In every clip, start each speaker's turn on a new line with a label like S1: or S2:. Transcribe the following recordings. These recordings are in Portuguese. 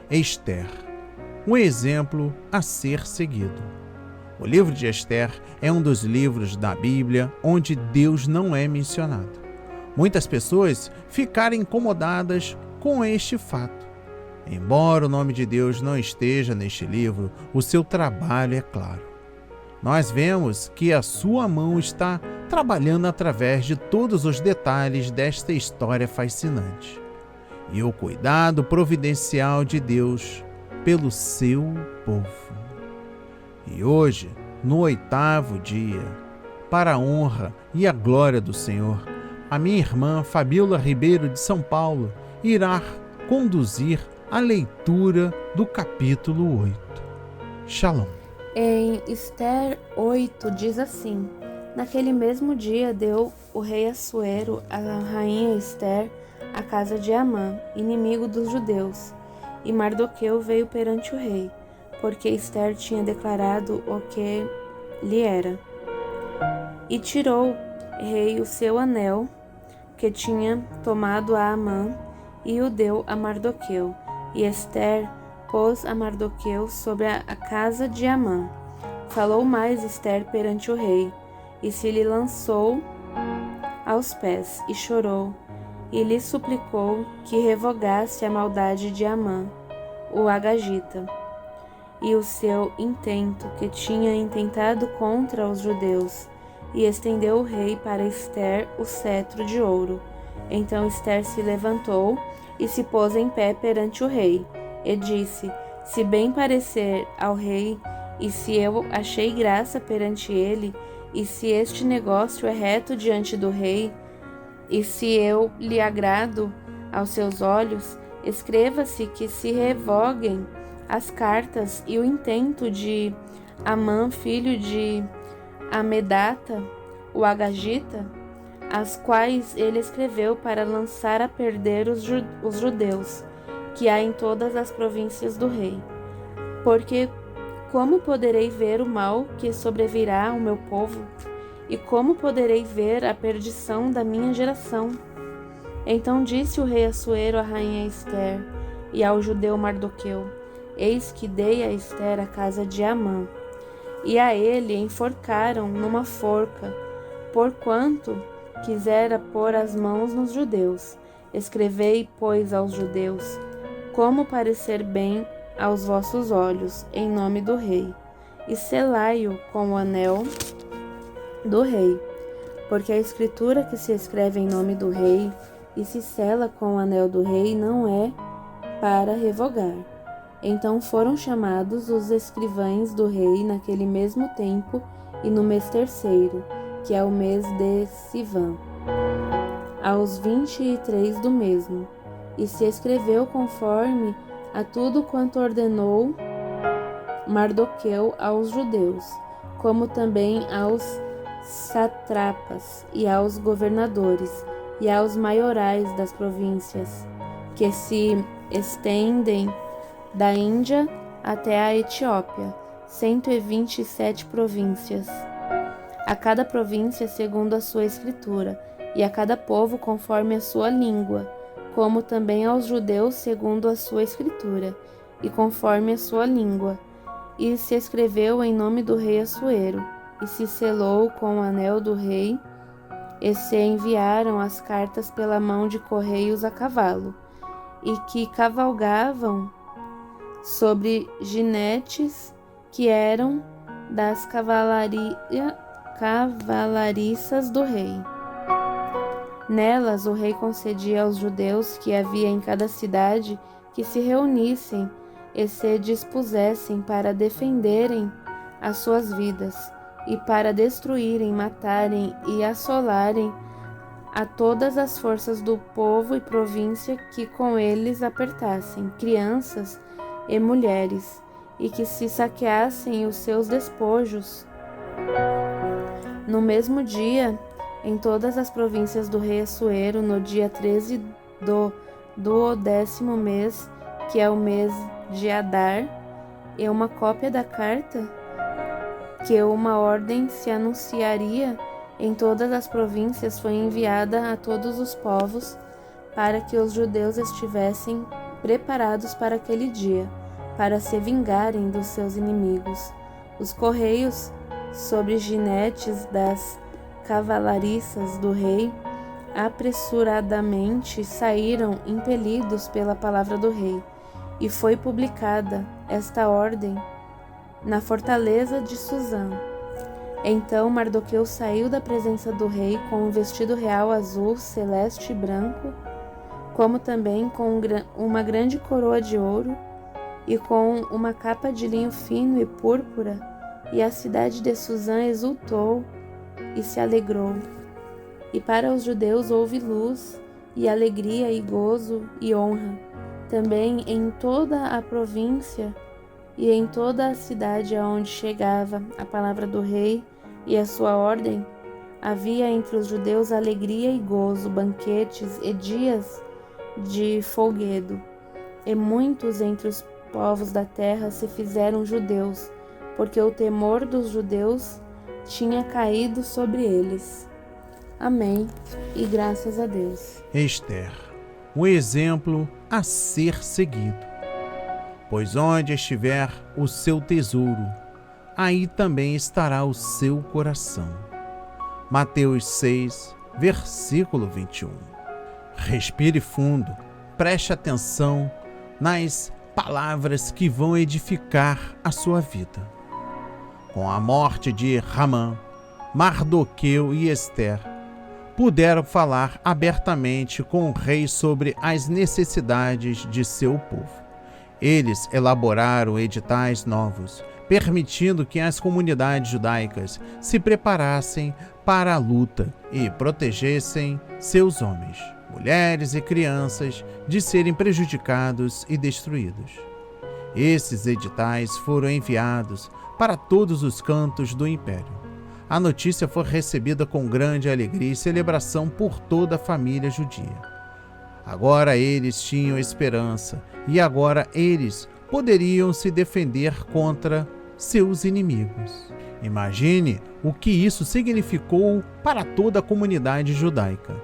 S1: Ester, um exemplo a ser seguido. O livro de Ester é um dos livros da Bíblia onde Deus não é mencionado. Muitas pessoas ficaram incomodadas com este fato. Embora o nome de Deus não esteja neste livro, o seu trabalho é claro. Nós vemos que a sua mão está trabalhando através de todos os detalhes desta história fascinante. E o cuidado providencial de Deus pelo seu povo. E hoje, no 8º dia, para a honra e a glória do Senhor, a minha irmã Fabíola Ribeiro de São Paulo irá conduzir a leitura do capítulo 8. Shalom.
S2: Em Ester 8 diz assim: Naquele mesmo dia deu o rei Assuero à rainha Ester a casa de Amã, inimigo dos judeus, e Mardoqueu veio perante o rei, porque Ester tinha declarado o que lhe era. E tirou o rei o seu anel, que tinha tomado a Amã, e o deu a Mardoqueu. E Ester pôs a Mardoqueu sobre a casa de Amã. Falou mais Ester perante o rei, e se lhe lançou aos pés, e chorou, e lhe suplicou que revogasse a maldade de Amã, o Agagita, e o seu intento que tinha intentado contra os judeus, e estendeu o rei para Ester o cetro de ouro. Então Ester se levantou e se pôs em pé perante o rei, e disse: Se bem parecer ao rei, e se eu achei graça perante ele, e se este negócio é reto diante do rei, e se eu lhe agrado aos seus olhos, escreva-se que se revoguem as cartas e o intento de Amã, filho de Amedata, o Agagita, as quais ele escreveu para lançar a perder os judeus, que há em todas as províncias do rei. Porque como poderei ver o mal que sobrevirá ao meu povo? E como poderei ver a perdição da minha geração? Então disse o rei Assuero à rainha Ester e ao judeu Mardoqueu: Eis que dei a Ester a casa de Amã, e a ele enforcaram numa forca, porquanto quisera pôr as mãos nos judeus. Escrevei, pois, aos judeus, como parecer bem aos vossos olhos, em nome do rei, e selai-o com o anel do rei, porque a escritura que se escreve em nome do rei e se sela com o anel do rei não é para revogar. Então foram chamados os escrivães do rei naquele mesmo tempo e no mês terceiro, que é o mês de Sivan, aos 23 do mesmo, e se escreveu conforme a tudo quanto ordenou Mardoqueu aos judeus, como também aos satrapas e aos governadores e aos maiorais das províncias, que se estendem da Índia até a Etiópia, 127 províncias, a cada província segundo a sua escritura, e a cada povo conforme a sua língua, como também aos judeus segundo a sua escritura, e conforme a sua língua. E se escreveu em nome do rei Assuero, e se selou com o anel do rei, e se enviaram as cartas pela mão de correios a cavalo, e que cavalgavam sobre jinetes que eram das cavalariças do rei. Nelas o rei concedia aos judeus que havia em cada cidade que se reunissem e se dispusessem para defenderem as suas vidas, e para destruírem, matarem e assolarem a todas as forças do povo e província que com eles apertassem, crianças e mulheres, e que se saqueassem os seus despojos. No mesmo dia, em todas as províncias do rei Assuero, no dia 13 do 10º mês, que é o mês de Adar, e uma cópia da carta que uma ordem se anunciaria em todas as províncias foi enviada a todos os povos, para que os judeus estivessem preparados para aquele dia, para se vingarem dos seus inimigos. Os correios, sobre jinetes das cavalariças do rei, apressuradamente saíram, impelidos pela palavra do rei, e foi publicada esta ordem na fortaleza de Susã. Então Mardoqueu saiu da presença do rei com um vestido real azul, celeste e branco, como também com uma grande coroa de ouro e com uma capa de linho fino e púrpura, e a cidade de Susã exultou e se alegrou. E para os judeus houve luz e alegria e gozo e honra. Também em toda a província e em toda a cidade aonde chegava a palavra do rei e a sua ordem, havia entre os judeus alegria e gozo, banquetes e dias de folguedo. E muitos entre os povos da terra se fizeram judeus, porque o temor dos judeus tinha caído sobre eles. Amém, e graças a Deus.
S1: Ester, um exemplo a ser seguido. Pois onde estiver o seu tesouro, aí também estará o seu coração. Mateus 6, versículo 21. Respire fundo, preste atenção nas palavras que vão edificar a sua vida. Com a morte de Ramã, Mardoqueu e Ester puderam falar abertamente com o rei sobre as necessidades de seu povo. Eles elaboraram editais novos, permitindo que as comunidades judaicas se preparassem para a luta e protegessem seus homens, mulheres e crianças de serem prejudicados e destruídos. Esses editais foram enviados para todos os cantos do império. A notícia foi recebida com grande alegria e celebração por toda a família judia. Agora eles tinham esperança e agora eles poderiam se defender contra seus inimigos. Imagine o que isso significou para toda a comunidade judaica.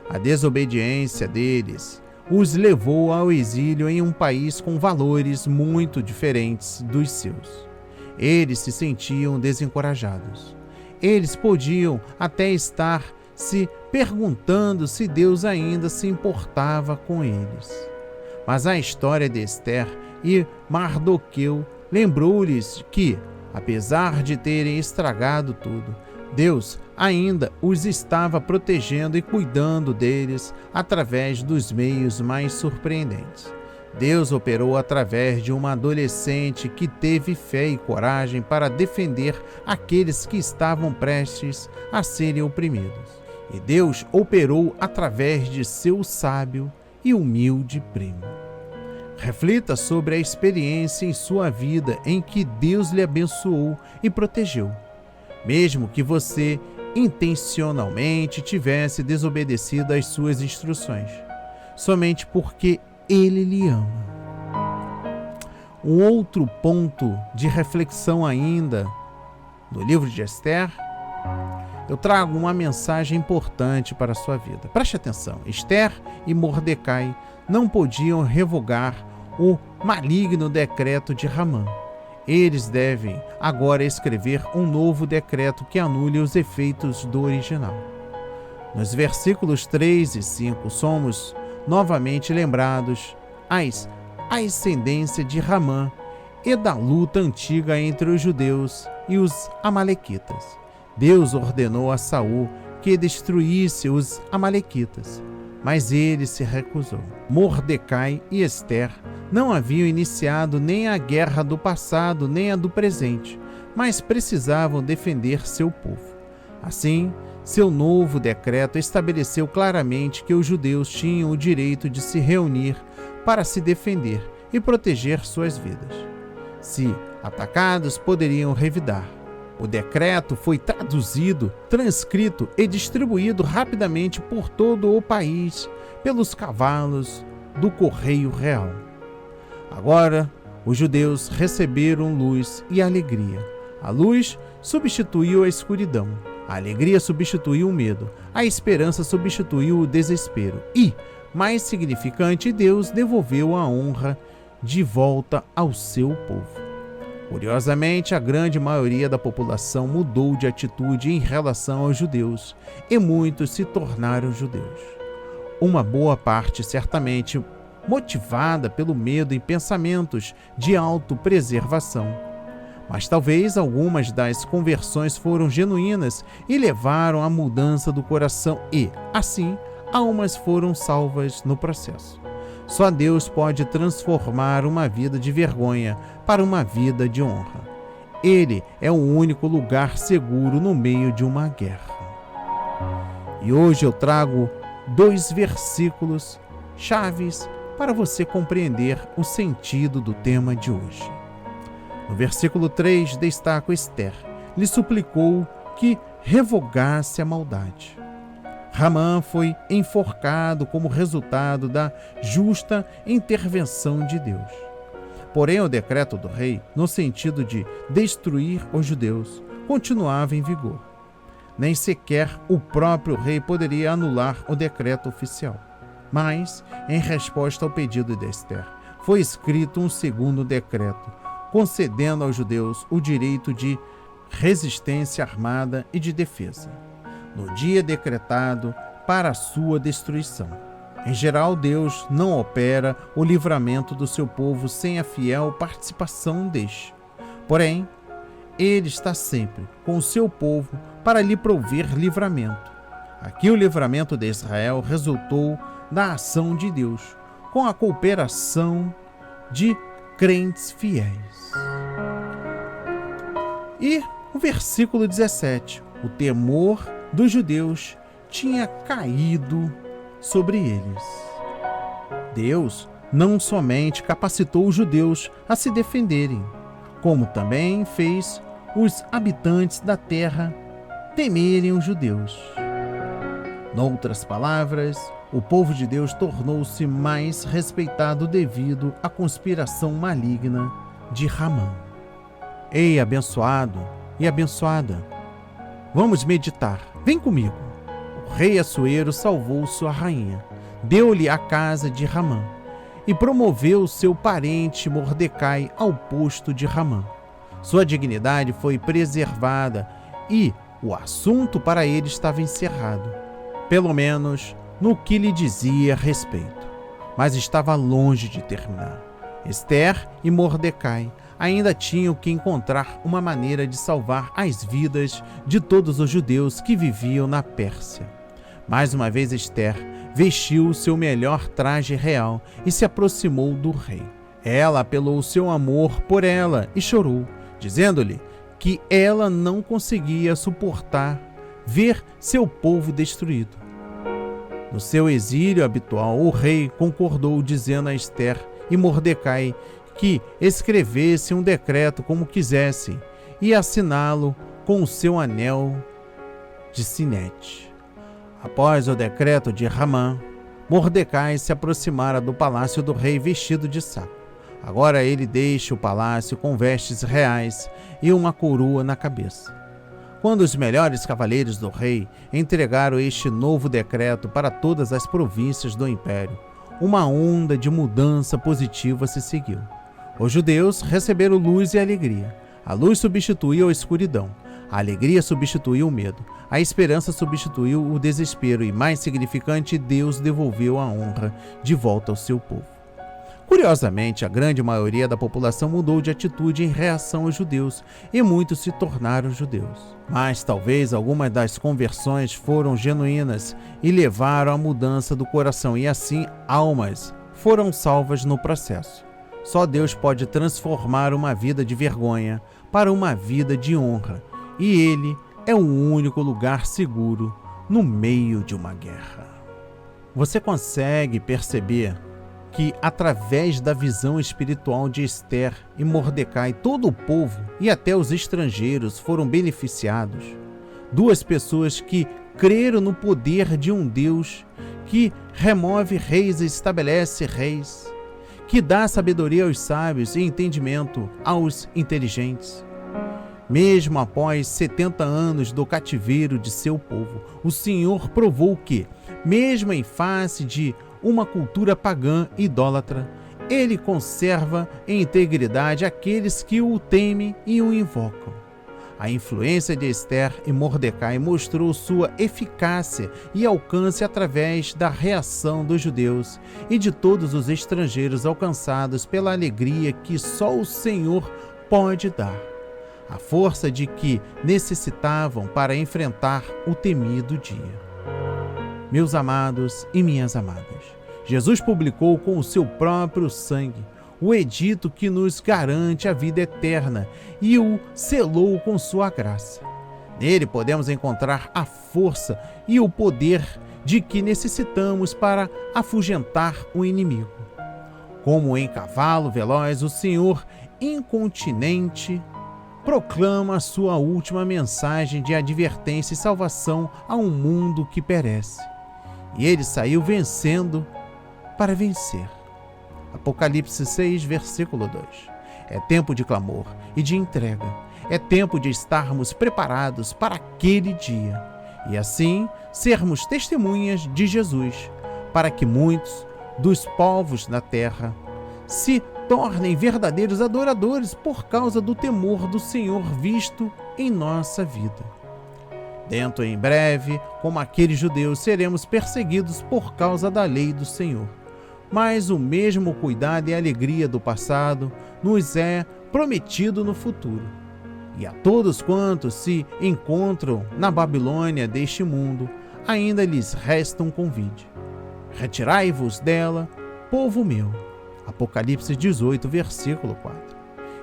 S1: A desobediência deles os levou ao exílio em um país com valores muito diferentes dos seus. Eles se sentiam desencorajados. Eles podiam até estar se perguntando se Deus ainda se importava com eles. Mas a história de Ester e Mardoqueu lembrou-lhes que, apesar de terem estragado tudo, Deus ainda os estava protegendo e cuidando deles através dos meios mais surpreendentes. Deus operou através de uma adolescente que teve fé e coragem para defender aqueles que estavam prestes a serem oprimidos. E Deus operou através de seu sábio e humilde primo. Reflita sobre a experiência em sua vida em que Deus lhe abençoou e protegeu, mesmo que você intencionalmente tivesse desobedecido às suas instruções, somente porque Ele lhe ama. Um outro ponto de reflexão ainda no livro de Ester, eu trago uma mensagem importante para a sua vida. Preste atenção, Ester e Mordecai não podiam revogar o maligno decreto de Ramã. Eles devem agora escrever um novo decreto que anule os efeitos do original. Nos versículos 3 e 5 somos novamente lembrados a ascendência de Ramã e da luta antiga entre os judeus e os amalequitas. Deus ordenou a Saul que destruísse os amalequitas, mas ele se recusou. Mordecai e Ester não haviam iniciado nem a guerra do passado nem a do presente, mas precisavam defender seu povo. Assim, seu novo decreto estabeleceu claramente que os judeus tinham o direito de se reunir para se defender e proteger suas vidas. Se atacados, poderiam revidar. O decreto foi traduzido, transcrito e distribuído rapidamente por todo o país pelos cavalos do correio real. Agora, os judeus receberam luz e alegria. A luz substituiu a escuridão. A alegria substituiu o medo. A esperança substituiu o desespero. E, mais significante, Deus devolveu a honra de volta ao seu povo. Curiosamente, a grande maioria da população mudou de atitude em relação aos judeus e muitos se tornaram judeus. Uma boa parte, certamente, motivada pelo medo e pensamentos de autopreservação. Mas talvez algumas das conversões foram genuínas e levaram à mudança do coração e, assim, almas foram salvas no processo. Só Deus pode transformar uma vida de vergonha para uma vida de honra. Ele é o único lugar seguro no meio de uma guerra. E hoje eu trago 2 versículos chaves para você compreender o sentido do tema de hoje. No versículo 3, destaco Esther. Lhe suplicou que revogasse a maldade. Ramã foi enforcado como resultado da justa intervenção de Deus. Porém, o decreto do rei, no sentido de destruir os judeus, continuava em vigor. Nem sequer o próprio rei poderia anular o decreto oficial. Mas, em resposta ao pedido de Esther, foi escrito um segundo decreto, concedendo aos judeus o direito de resistência armada e de defesa, no dia decretado para a sua destruição. Em geral, Deus não opera o livramento do seu povo sem a fiel participação deste. Porém, Ele está sempre com o seu povo para lhe prover livramento. Aqui o livramento de Israel resultou da ação de Deus, com a cooperação de crentes fiéis. E o versículo 17, o temor dos judeus tinha caído sobre eles. Deus não somente capacitou os judeus a se defenderem, como também fez os habitantes da terra temerem os judeus. Noutras palavras, o povo de Deus tornou-se mais respeitado devido à conspiração maligna de Ramã. Ei, abençoado e abençoada, vamos meditar. Vem comigo. O rei Assuero salvou sua rainha, deu-lhe a casa de Ramã e promoveu seu parente Mordecai ao posto de Ramã. Sua dignidade foi preservada e o assunto para ele estava encerrado, pelo menos no que lhe dizia respeito. Mas estava longe de terminar. Esther e Mordecai ainda tinham que encontrar uma maneira de salvar as vidas de todos os judeus que viviam na Pérsia. Mais uma vez, Esther vestiu o seu melhor traje real e se aproximou do rei. Ela apelou o seu amor por ela e chorou, dizendo-lhe que ela não conseguia suportar ver seu povo destruído. No seu exílio habitual, o rei concordou, dizendo a Esther e Mordecai que escrevesse um decreto como quisessem e assiná-lo com o seu anel de sinete. Após o decreto de Ramã, Mordecai se aproximara do palácio do rei vestido de saco. Agora ele deixa o palácio com vestes reais e uma coroa na cabeça. Quando os melhores cavaleiros do rei entregaram este novo decreto para todas as províncias do império, uma onda de mudança positiva se seguiu. Os judeus receberam luz e alegria. A luz substituiu a escuridão. A alegria substituiu o medo. A esperança substituiu o desespero. E, mais significante, Deus devolveu a honra de volta ao seu povo. Curiosamente, a grande maioria da população mudou de atitude em reação aos judeus e muitos se tornaram judeus. Mas talvez algumas das conversões foram genuínas e levaram à mudança do coração e assim almas foram salvas no processo. Só Deus pode transformar uma vida de vergonha para uma vida de honra e Ele é o único lugar seguro no meio de uma guerra. Você consegue perceber que, através da visão espiritual de Esther e Mordecai, todo o povo e até os estrangeiros foram beneficiados? Duas pessoas que creram no poder de um Deus que remove reis e estabelece reis, que dá sabedoria aos sábios e entendimento aos inteligentes. Mesmo após 70 anos do cativeiro de seu povo, o Senhor provou que, mesmo em face de uma cultura pagã idólatra, ele conserva em integridade aqueles que o temem e o invocam. A influência de Ester e Mordecai mostrou sua eficácia e alcance através da reação dos judeus e de todos os estrangeiros alcançados pela alegria que só o Senhor pode dar, a força de que necessitavam para enfrentar o temido dia. Meus amados e minhas amadas, Jesus publicou com o seu próprio sangue o edito que nos garante a vida eterna e o selou com sua graça. Nele podemos encontrar a força e o poder de que necessitamos para afugentar o inimigo. Como em cavalo veloz, o Senhor incontinente proclama a sua última mensagem de advertência e salvação a um mundo que perece. E ele saiu vencendo para vencer. Apocalipse 6, versículo 2. É tempo de clamor e de entrega. É tempo de estarmos preparados para aquele dia e assim sermos testemunhas de Jesus, para que muitos dos povos da terra se tornem verdadeiros adoradores por causa do temor do Senhor visto em nossa vida. Dentro em breve, como aqueles judeus, seremos perseguidos por causa da lei do Senhor. Mas o mesmo cuidado e alegria do passado nos é prometido no futuro. E a todos quantos se encontram na Babilônia deste mundo, ainda lhes resta um convite. Retirai-vos dela, povo meu. Apocalipse 18, versículo 4.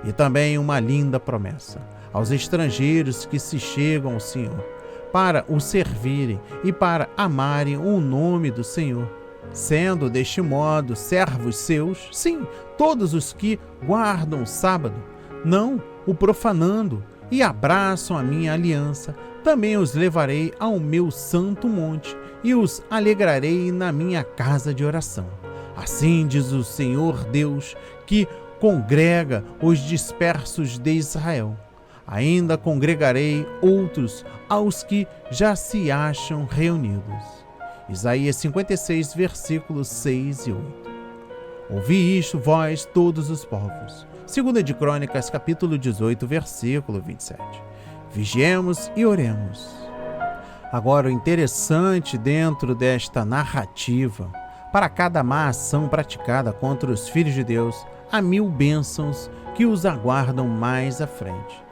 S1: E também uma linda promessa aos estrangeiros que se chegam ao Senhor, para o servirem e para amarem o nome do Senhor, sendo deste modo servos seus, sim, todos os que guardam o sábado, não o profanando, e abraçam a minha aliança, também os levarei ao meu santo monte e os alegrarei na minha casa de oração. Assim diz o Senhor Deus, que congrega os dispersos de Israel. Ainda congregarei outros aos que já se acham reunidos. Isaías 56, versículos 6 e 8. Ouvi isto, vós, todos os povos. 2 de Crônicas, capítulo 18, versículo 27. Vigiemos e oremos. Agora, o interessante dentro desta narrativa, para cada má ação praticada contra os filhos de Deus, há 1000 bênçãos que os aguardam mais à frente.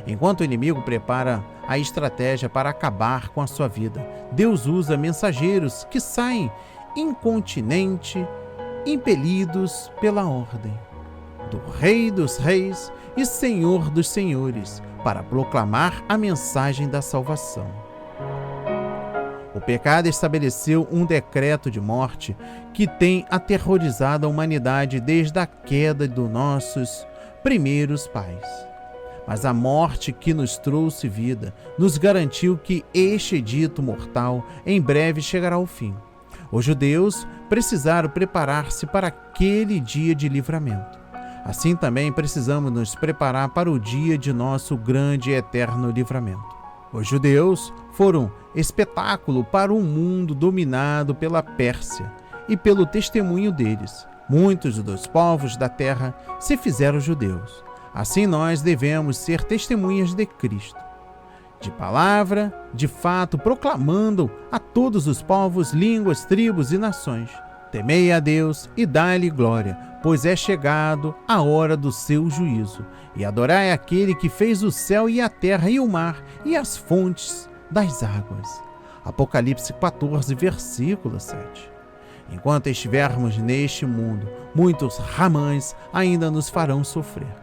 S1: Enquanto o inimigo prepara a estratégia para acabar com a sua vida, Deus usa mensageiros que saem incontinenti, impelidos pela ordem do Rei dos Reis e Senhor dos Senhores, para proclamar a mensagem da salvação. O pecado estabeleceu um decreto de morte que tem aterrorizado a humanidade desde a queda dos nossos primeiros pais. Mas a morte que nos trouxe vida nos garantiu que este edito mortal em breve chegará ao fim. Os judeus precisaram preparar-se para aquele dia de livramento. Assim também precisamos nos preparar para o dia de nosso grande e eterno livramento. Os judeus foram espetáculo para um mundo dominado pela Pérsia, e pelo testemunho deles, muitos dos povos da terra se fizeram judeus. Assim nós devemos ser testemunhas de Cristo, de palavra, de fato, proclamando a todos os povos, línguas, tribos e nações: temei a Deus e dai-lhe glória, pois é chegado a hora do seu juízo, e adorai aquele que fez o céu e a terra e o mar e as fontes das águas. Apocalipse 14, versículo 7. Enquanto estivermos neste mundo, muitos Ramãs ainda nos farão sofrer.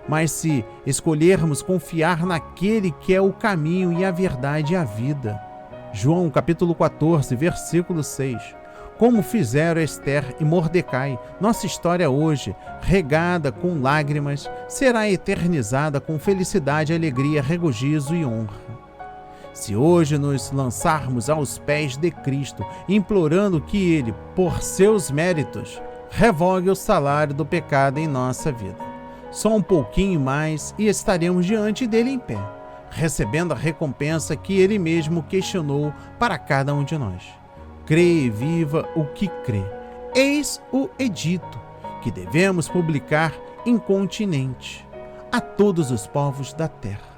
S1: Mas se escolhermos confiar naquele que é o caminho e a verdade e a vida, João capítulo 14, versículo 6, como fizeram Ester e Mordecai, nossa história hoje, regada com lágrimas, será eternizada com felicidade, alegria, regozijo e honra. Se hoje nos lançarmos aos pés de Cristo, implorando que Ele, por seus méritos, revogue o salário do pecado em nossa vida, só um pouquinho mais e estaremos diante dele em pé, recebendo a recompensa que Ele mesmo questionou para cada um de nós. crê e viva o que crê. Eis o edito que devemos publicar incontinenti a todos os povos da terra.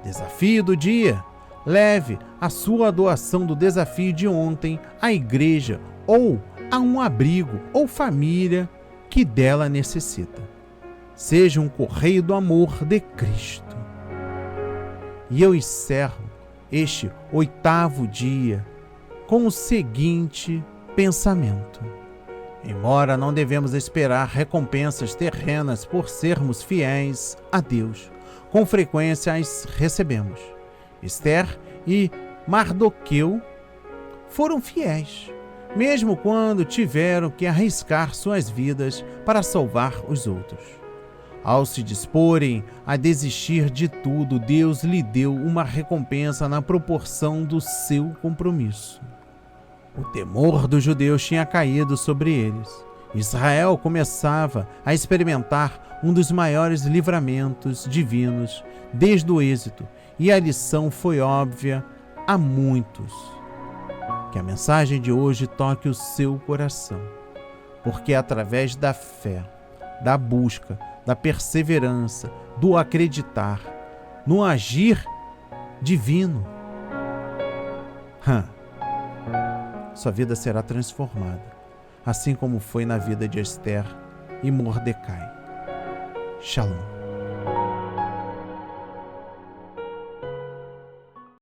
S1: Desafio do dia: leve a sua doação do desafio de ontem à igreja ou a um abrigo ou família que dela necessita. Seja um correio do amor de Cristo. E eu encerro este 8º dia com o seguinte pensamento: embora não devemos esperar recompensas terrenas por sermos fiéis a Deus, com frequência as recebemos. Esther e Mardoqueu foram fiéis, mesmo quando tiveram que arriscar suas vidas para salvar os outros. Ao se disporem a desistir de tudo, Deus lhe deu uma recompensa na proporção do seu compromisso. O temor dos judeus tinha caído sobre eles. Israel começava a experimentar um dos maiores livramentos divinos desde o êxito, e a lição foi óbvia a muitos. Que a mensagem de hoje toque o seu coração, porque através da fé, da busca, da perseverança, do acreditar, no agir divino, sua vida será transformada, assim como foi na vida de Esther e Mordecai. Shalom.